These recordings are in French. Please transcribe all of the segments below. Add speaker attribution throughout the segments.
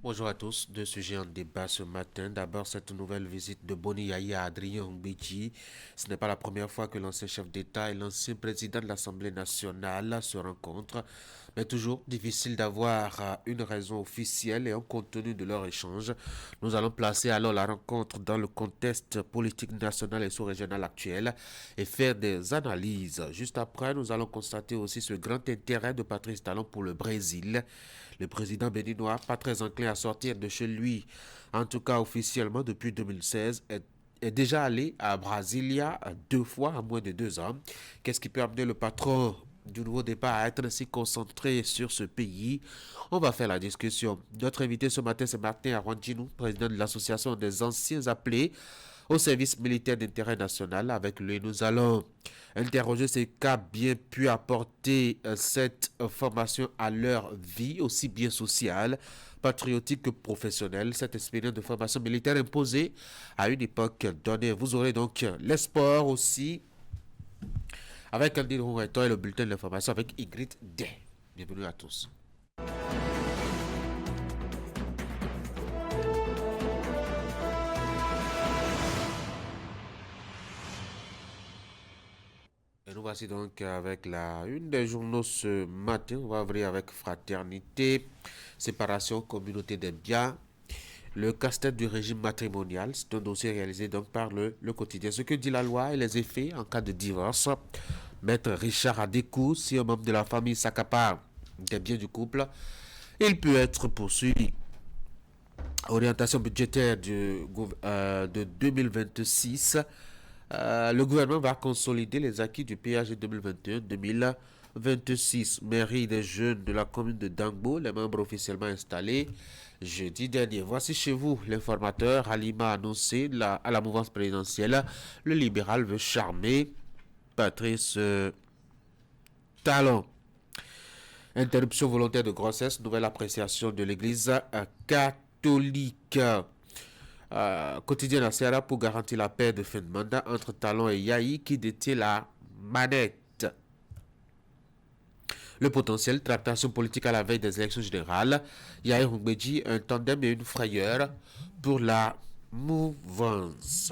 Speaker 1: Bonjour à tous, deux sujets en débat ce matin. D'abord, cette nouvelle visite de Boni Yayi à Adrien Mbeki. Ce n'est pas la première fois que l'ancien chef d'État et l'ancien président de l'Assemblée nationale se rencontrent, mais toujours difficile d'avoir une raison officielle et un contenu de leur échange. Nous allons placer alors la rencontre dans le contexte politique national et sous-régional actuel et faire des analyses. Juste après, nous allons constater aussi ce grand intérêt de Patrice Talon pour le Brésil. Le président béninois, pas très enclin à sortir de chez lui, en tout cas officiellement depuis 2016, est déjà allé à Brasilia 2 fois en moins de 2 ans. Qu'est-ce qui peut amener le patron du nouveau départ à être ainsi concentré sur ce pays? On va faire la discussion. Notre invité ce matin, c'est Martin Arwanjinou, président de l'association des anciens appelés au service militaire d'intérêt national. Avec lui, nous allons interroger ce qu'a bien pu apporter cette formation à leur vie, aussi bien sociale, patriotique que professionnelle, cette expérience de formation militaire imposée à une époque donnée. Vous aurez donc les sports aussi, avec Andy Roueto et le bulletin de l'information avec Ingrid Day. Bienvenue à tous. Et nous voici donc avec la une des journaux ce matin. On va ouvrir avec fraternité, séparation, communauté des biens. Le casse-tête du régime matrimonial, c'est un dossier réalisé donc par le quotidien. Ce que dit la loi et les effets en cas de divorce. Maître Richard Adécou, si un membre de la famille s'accapare des biens du couple, il peut être poursuivi. Orientation budgétaire de 2026. Le gouvernement va consolider les acquis du PAG 2021-2026. Mairie des jeunes de la commune de Dangbo, les membres officiellement installés jeudi dernier. Voici chez vous l'informateur. Halima a annoncé à la mouvance présidentielle. Le libéral veut charmer Patrice Talon. Interruption volontaire de grossesse, nouvelle appréciation de l'église catholique. Quotidien à Serra pour garantir la paix de fin de mandat entre Talon et Yahi qui détient la manette. Le potentiel, tractation politique à la veille des élections générales. Yahi Rungbeji, un tandem et une frayeur pour la mouvance.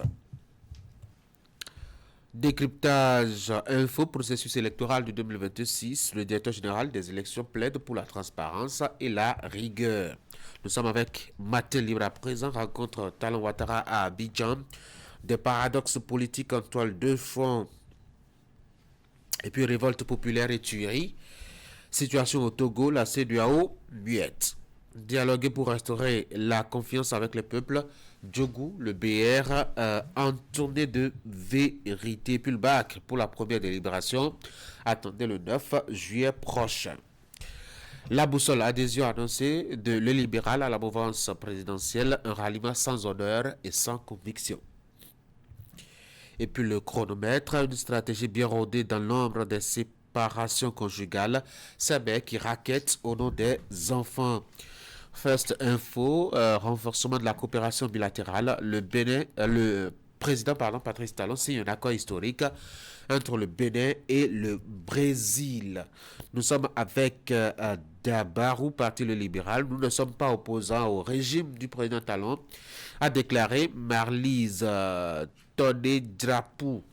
Speaker 1: Décryptage info processus électoral de 2026. Le directeur général des élections plaide pour la transparence et la rigueur. Nous sommes avec Matin Libre à présent. Rencontre Talon Ouattara à Abidjan. Des paradoxes politiques en toile de fond. Et puis révolte populaire et tuerie. Situation au Togo, la CEDEAO muette. Dialoguer pour restaurer la confiance avec les peuples. Djogou, le BR, en tournée de vérité. Puis le bac pour la première délibération. Attendez le 9 juillet prochain. La boussole adhésion annoncée de le libéral à la mouvance présidentielle. Un ralliement sans honneur et sans conviction. Et puis le chronomètre, une stratégie bien rodée dans l'ombre des séparations conjugales. Sa mère qui raquette au nom des enfants. First Info, renforcement de la coopération bilatérale. Le Bénin, le président Patrice Talon signe un accord historique entre le Bénin et le Brésil. Nous sommes avec Dabarou, parti le libéral. Nous ne sommes pas opposants au régime du président Talon, a déclaré Marlise Toné Drapou,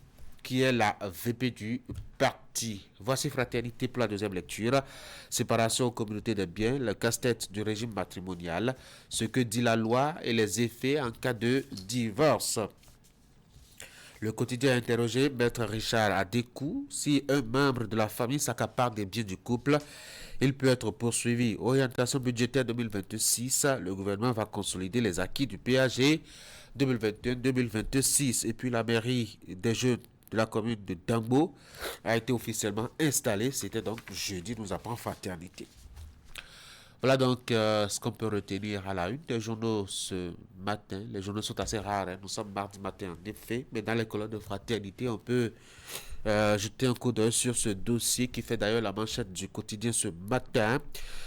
Speaker 1: qui est la VP du parti. Voici Fraternité pour la deuxième lecture. Séparation aux communautés de biens, le casse-tête du régime matrimonial, ce que dit la loi et les effets en cas de divorce. Le quotidien a interrogé Maître Richard Adécou. Si un membre de la famille s'accapare des biens du couple, il peut être poursuivi. Orientation budgétaire 2026. Le gouvernement va consolider les acquis du PAG 2021-2026. Et puis la mairie des jeunes de la commune de Dangbo a été officiellement installée. C'était donc jeudi, nous apprend fraternité. Voilà donc ce qu'on peut retenir à la une des journaux ce matin. Les journaux sont assez rares, hein. Nous sommes mardi matin en effet, mais dans les colonnes de fraternité, on peut jeter un coup d'œil sur ce dossier qui fait d'ailleurs la manchette du quotidien ce matin.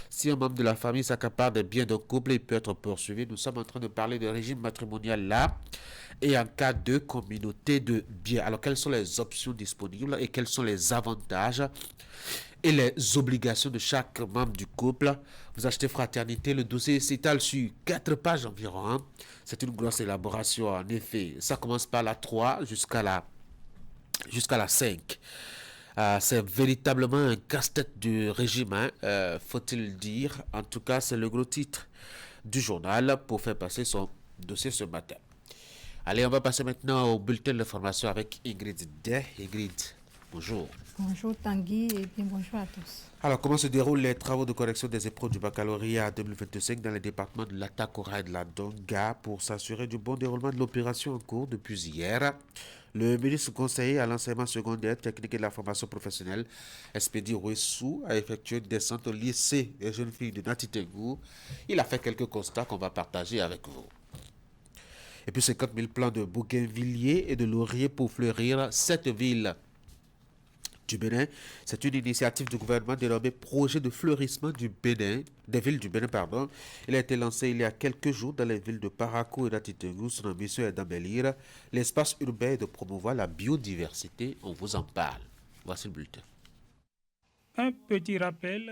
Speaker 1: Si un membre de la famille s'accapare des biens d'un couple, il peut être poursuivi. Nous sommes en train de parler de régime matrimonial là. Et en cas de communauté de biens. Alors quelles sont les options disponibles et quels sont les avantages et les obligations de chaque membre du couple. Vous achetez Fraternité, le dossier s'étale sur 4 pages environ. Hein. C'est une grosse élaboration en effet. Ça commence par la 3 jusqu'à la 5. C'est véritablement un casse-tête du régime, hein, faut-il dire. En tout cas, c'est le gros titre du journal pour faire passer son dossier ce matin. Allez, on va passer maintenant au bulletin de l'information avec Ingrid Day. Ingrid, bonjour.
Speaker 2: Bonjour Tanguy et bien bonjour à tous.
Speaker 1: Alors, comment se déroulent les travaux de correction des épreuves du baccalauréat 2025 dans les départements de l'Atakora et de la Donga pour s'assurer du bon déroulement de l'opération en cours depuis hier? Le ministre conseiller à l'enseignement secondaire, technique et de la formation professionnelle, Espédi Ouessou, a effectué une descente au lycée des jeunes filles de Natitengou. Il a fait quelques constats qu'on va partager avec vous. Et puis 50 000 plants de bougainvilliers et de lauriers pour fleurir cette ville du Bénin. C'est une initiative du gouvernement dénommée Projet de fleurissement du Bénin, des villes du Bénin, pardon. Il a été lancé il y a quelques jours dans les villes de Parakou et d'Atitengou. Son ambition est d'embellir l'espace urbain et de promouvoir la biodiversité. On vous en parle. Voici le bulletin.
Speaker 3: Un petit rappel.